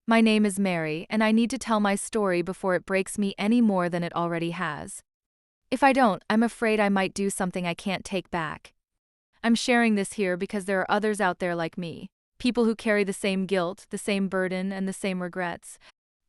My name is Mary, and I need to tell my story before it breaks me any more than it already has. If I don't, I'm afraid I might do something I can't take back. I'm sharing this here because there are others out there like me, people who carry the same guilt, the same burden, and the same regrets.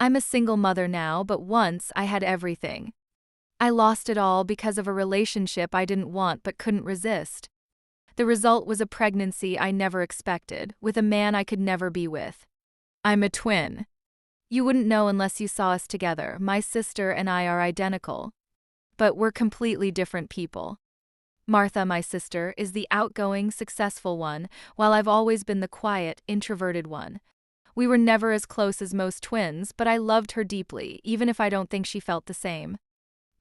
I'm a single mother now, but once I had everything. I lost it all because of a relationship I didn't want but couldn't resist. The result was a pregnancy I never expected, with a man I could never be with. I'm a twin. You wouldn't know unless you saw us together. My sister and I are identical. But we're completely different people. Martha, my sister, is the outgoing, successful one, while I've always been the quiet, introverted one. We were never as close as most twins, but I loved her deeply, even if I don't think she felt the same.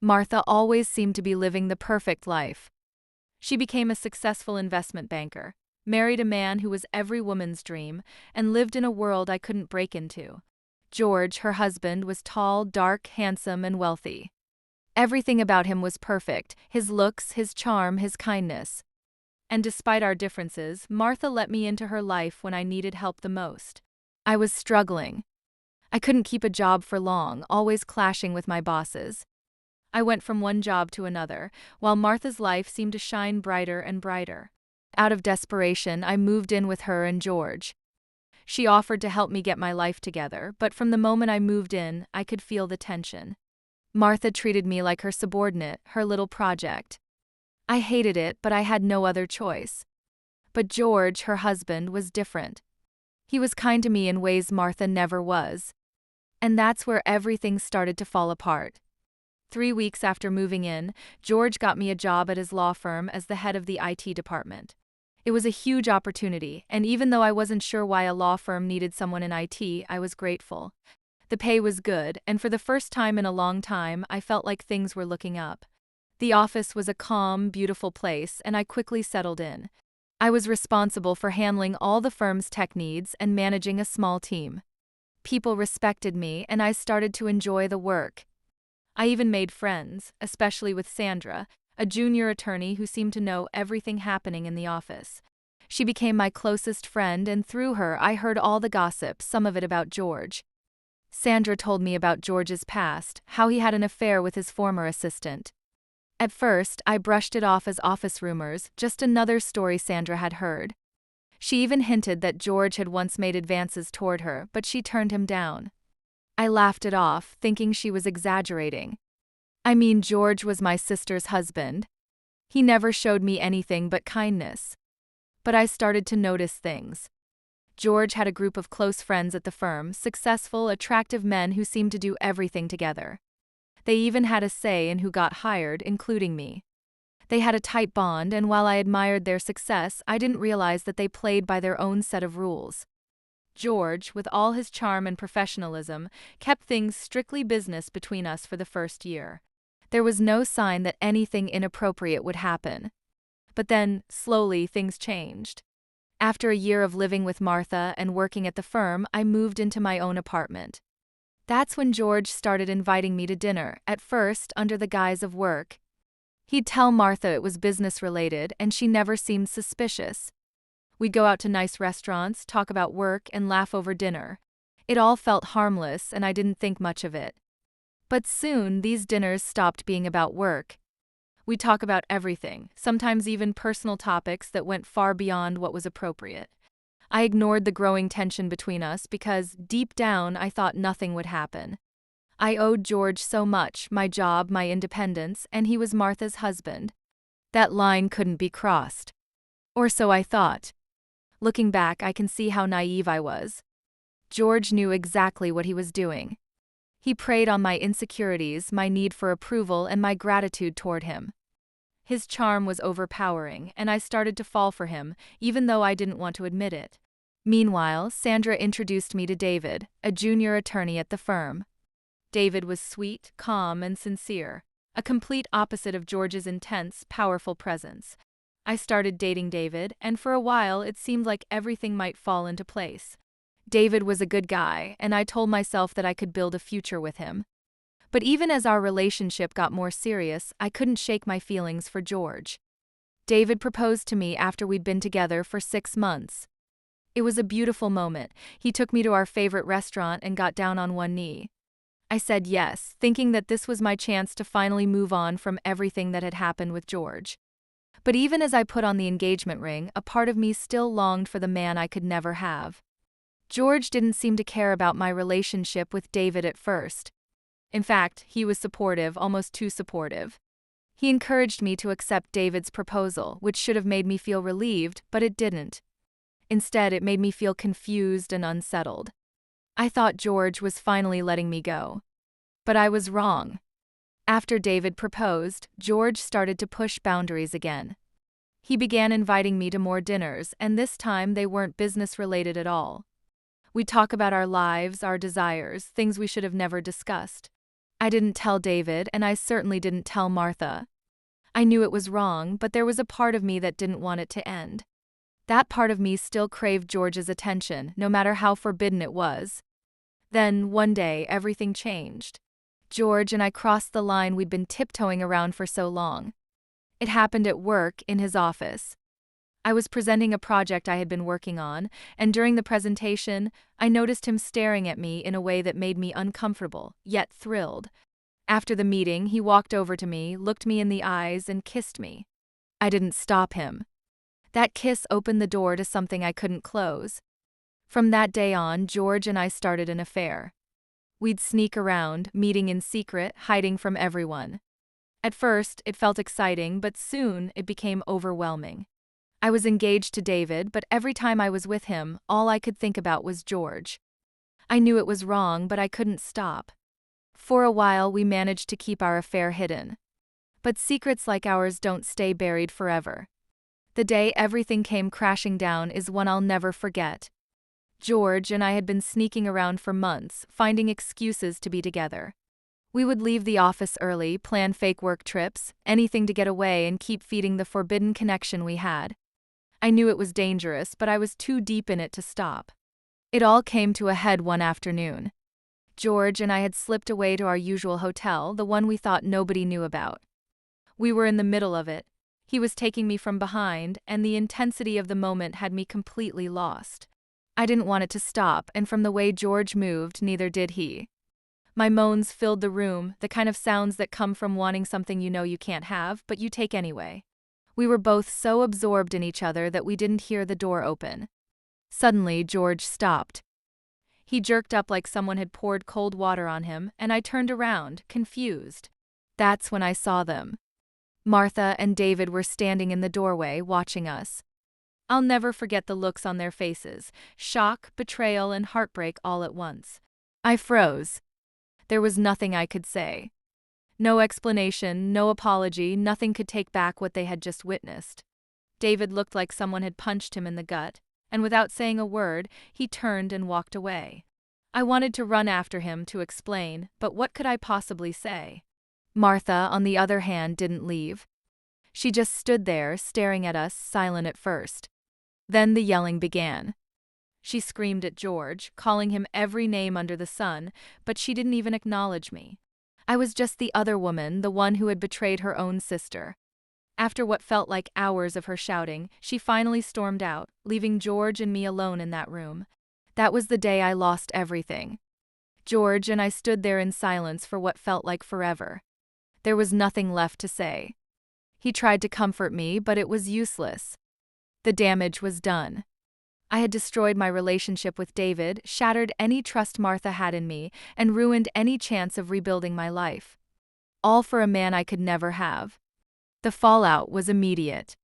Martha always seemed to be living the perfect life. She became a successful investment banker, married a man who was every woman's dream, and lived in a world I couldn't break into. George, her husband, was tall, dark, handsome, and wealthy. Everything about him was perfect, his looks, his charm, his kindness. And despite our differences, Martha let me into her life when I needed help the most. I was struggling. I couldn't keep a job for long, always clashing with my bosses. I went from one job to another, while Martha's life seemed to shine brighter and brighter. Out of desperation, I moved in with her and George. She offered to help me get my life together, but from the moment I moved in, I could feel the tension. Martha treated me like her subordinate, her little project. I hated it, but I had no other choice. But George, her husband, was different. He was kind to me in ways Martha never was. And that's where everything started to fall apart. 3 weeks after moving in, George got me a job at his law firm as the head of the IT department. It was a huge opportunity, and even though I wasn't sure why a law firm needed someone in IT, I was grateful. The pay was good, and for the first time in a long time, I felt like things were looking up. The office was a calm, beautiful place, and I quickly settled in. I was responsible for handling all the firm's tech needs and managing a small team. People respected me, and I started to enjoy the work. I even made friends, especially with Sandra, a junior attorney who seemed to know everything happening in the office. She became my closest friend, and through her I heard all the gossip, some of it about George. Sandra told me about George's past, how he had an affair with his former assistant. At first, I brushed it off as office rumors, just another story Sandra had heard. She even hinted that George had once made advances toward her, but she turned him down. I laughed it off, thinking she was exaggerating. I mean, George was my sister's husband. He never showed me anything but kindness. But I started to notice things. George had a group of close friends at the firm, successful, attractive men who seemed to do everything together. They even had a say in who got hired, including me. They had a tight bond, and while I admired their success, I didn't realize that they played by their own set of rules. George, with all his charm and professionalism, kept things strictly business between us for the first year. There was no sign that anything inappropriate would happen. But then, slowly, things changed. After a year of living with Martha and working at the firm, I moved into my own apartment. That's when George started inviting me to dinner, at first under the guise of work. He'd tell Martha it was business-related, and she never seemed suspicious. We'd go out to nice restaurants, talk about work, and laugh over dinner. It all felt harmless, and I didn't think much of it. But soon, these dinners stopped being about work. We'd talk about everything, sometimes even personal topics that went far beyond what was appropriate. I ignored the growing tension between us because, deep down, I thought nothing would happen. I owed George so much, my job, my independence, and he was Martha's husband. That line couldn't be crossed. Or so I thought. Looking back, I can see how naive I was. George knew exactly what he was doing. He preyed on my insecurities, my need for approval, and my gratitude toward him. His charm was overpowering, and I started to fall for him, even though I didn't want to admit it. Meanwhile, Sandra introduced me to David, a junior attorney at the firm. David was sweet, calm, and sincere, a complete opposite of George's intense, powerful presence. I started dating David, and for a while it seemed like everything might fall into place. David was a good guy, and I told myself that I could build a future with him. But even as our relationship got more serious, I couldn't shake my feelings for George. David proposed to me after we'd been together for 6 months. It was a beautiful moment. He took me to our favorite restaurant and got down on one knee. I said yes, thinking that this was my chance to finally move on from everything that had happened with George. But even as I put on the engagement ring, a part of me still longed for the man I could never have. George didn't seem to care about my relationship with David at first. In fact, he was supportive, almost too supportive. He encouraged me to accept David's proposal, which should have made me feel relieved, but it didn't. Instead, it made me feel confused and unsettled. I thought George was finally letting me go. But I was wrong. After David proposed, George started to push boundaries again. He began inviting me to more dinners, and this time they weren't business-related at all. We'd talk about our lives, our desires, things we should have never discussed. I didn't tell David, and I certainly didn't tell Martha. I knew it was wrong, but there was a part of me that didn't want it to end. That part of me still craved George's attention, no matter how forbidden it was. Then, one day, everything changed. George and I crossed the line we'd been tiptoeing around for so long. It happened at work, in his office. I was presenting a project I had been working on, and during the presentation, I noticed him staring at me in a way that made me uncomfortable, yet thrilled. After the meeting, he walked over to me, looked me in the eyes, and kissed me. I didn't stop him. That kiss opened the door to something I couldn't close. From that day on, George and I started an affair. We'd sneak around, meeting in secret, hiding from everyone. At first, it felt exciting, but soon it became overwhelming. I was engaged to David, but every time I was with him, all I could think about was George. I knew it was wrong, but I couldn't stop. For a while, we managed to keep our affair hidden. But secrets like ours don't stay buried forever. The day everything came crashing down is one I'll never forget. George and I had been sneaking around for months, finding excuses to be together. We would leave the office early, plan fake work trips, anything to get away and keep feeding the forbidden connection we had. I knew it was dangerous, but I was too deep in it to stop. It all came to a head one afternoon. George and I had slipped away to our usual hotel, the one we thought nobody knew about. We were in the middle of it. He was taking me from behind, and the intensity of the moment had me completely lost. I didn't want it to stop, and from the way George moved, neither did he. My moans filled the room, the kind of sounds that come from wanting something you know you can't have, but you take anyway. We were both so absorbed in each other that we didn't hear the door open. Suddenly, George stopped. He jerked up like someone had poured cold water on him, and I turned around, confused. That's when I saw them. Martha and David were standing in the doorway, watching us. I'll never forget the looks on their faces, shock, betrayal, and heartbreak all at once. I froze. There was nothing I could say. No explanation, no apology, nothing could take back what they had just witnessed. David looked like someone had punched him in the gut, and without saying a word, he turned and walked away. I wanted to run after him to explain, but what could I possibly say? Martha, on the other hand, didn't leave. She just stood there, staring at us, silent at first. Then the yelling began. She screamed at George, calling him every name under the sun, but she didn't even acknowledge me. I was just the other woman, the one who had betrayed her own sister. After what felt like hours of her shouting, she finally stormed out, leaving George and me alone in that room. That was the day I lost everything. George and I stood there in silence for what felt like forever. There was nothing left to say. He tried to comfort me, but it was useless. The damage was done. I had destroyed my relationship with David, shattered any trust Martha had in me, and ruined any chance of rebuilding my life. All for a man I could never have. The fallout was immediate.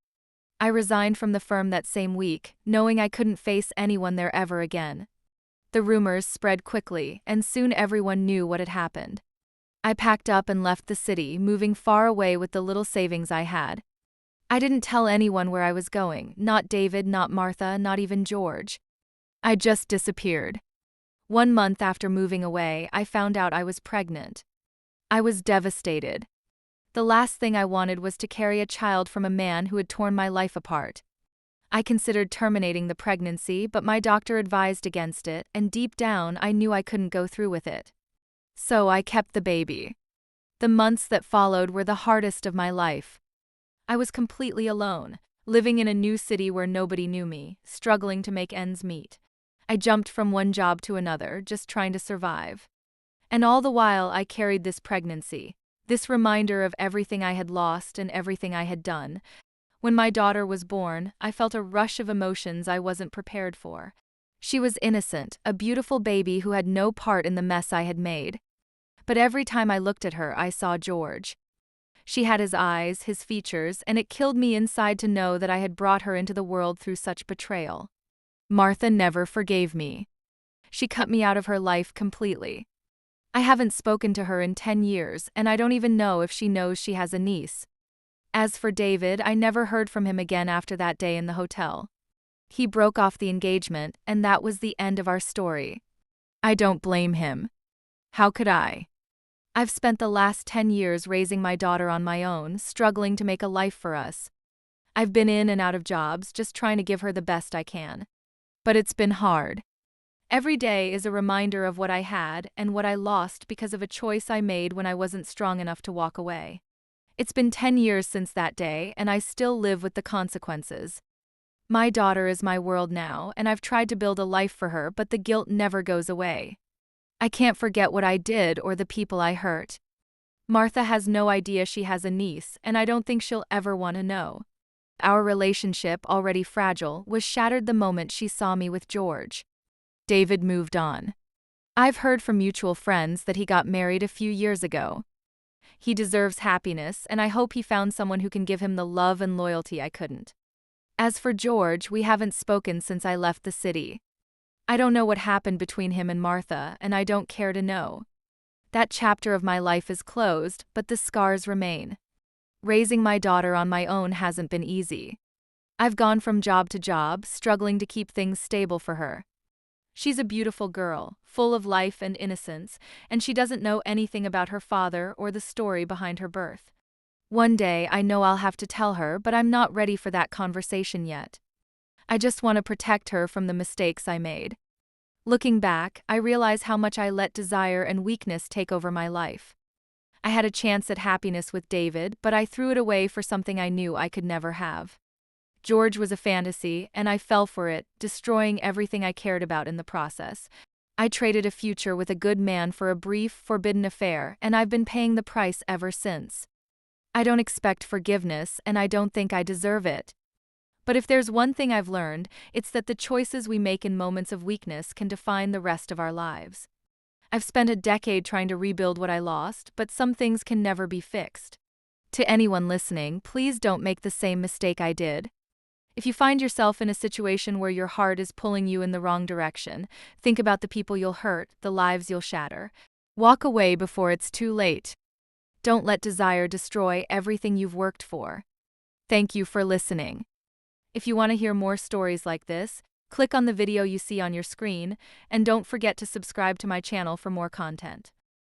I resigned from the firm that same week, knowing I couldn't face anyone there ever again. The rumors spread quickly, and soon everyone knew what had happened. I packed up and left the city, moving far away with the little savings I had. I didn't tell anyone where I was going, not David, not Martha, not even George. I just disappeared. 1 month after moving away, I found out I was pregnant. I was devastated. The last thing I wanted was to carry a child from a man who had torn my life apart. I considered terminating the pregnancy, but my doctor advised against it, and deep down I knew I couldn't go through with it. So I kept the baby. The months that followed were the hardest of my life. I was completely alone. living in a new city where nobody knew me, struggling to make ends meet. I jumped from one job to another, just trying to survive. And all the while, I carried this pregnancy, this reminder of everything I had lost and everything I had done. When my daughter was born, I felt a rush of emotions I wasn't prepared for. She was innocent, a beautiful baby who had no part in the mess I had made. But every time I looked at her, I saw George. She had his eyes, his features, and it killed me inside to know that I had brought her into the world through such betrayal. Martha never forgave me. She cut me out of her life completely. I haven't spoken to her in 10 years, and I don't even know if she knows she has a niece. As for David, I never heard from him again after that day in the hotel. He broke off the engagement, and that was the end of our story. I don't blame him. How could I? I've spent the last 10 years raising my daughter on my own, struggling to make a life for us. I've been in and out of jobs, just trying to give her the best I can. But it's been hard. Every day is a reminder of what I had and what I lost because of a choice I made when I wasn't strong enough to walk away. It's been 10 years since that day, and I still live with the consequences. My daughter is my world now, and I've tried to build a life for her, but the guilt never goes away. I can't forget what I did or the people I hurt. Martha has no idea she has a niece, and I don't think she'll ever want to know. Our relationship, already fragile, was shattered the moment she saw me with George. David moved on. I've heard from mutual friends that he got married a few years ago. He deserves happiness, and I hope he found someone who can give him the love and loyalty I couldn't. As for George, we haven't spoken since I left the city. I don't know what happened between him and Martha, and I don't care to know. That chapter of my life is closed, but the scars remain. Raising my daughter on my own hasn't been easy. I've gone from job to job, struggling to keep things stable for her. She's a beautiful girl, full of life and innocence, and she doesn't know anything about her father or the story behind her birth. One day I know I'll have to tell her, but I'm not ready for that conversation yet. I just want to protect her from the mistakes I made. Looking back, I realize how much I let desire and weakness take over my life. I had a chance at happiness with David, but I threw it away for something I knew I could never have. George was a fantasy, and I fell for it, destroying everything I cared about in the process. I traded a future with a good man for a brief, forbidden affair, and I've been paying the price ever since. I don't expect forgiveness, and I don't think I deserve it. But if there's one thing I've learned, it's that the choices we make in moments of weakness can define the rest of our lives. I've spent a decade trying to rebuild what I lost, but some things can never be fixed. To anyone listening, please don't make the same mistake I did. If you find yourself in a situation where your heart is pulling you in the wrong direction, think about the people you'll hurt, the lives you'll shatter. Walk away before it's too late. Don't let desire destroy everything you've worked for. Thank you for listening. If you want to hear more stories like this, click on the video you see on your screen, and don't forget to subscribe to my channel for more content.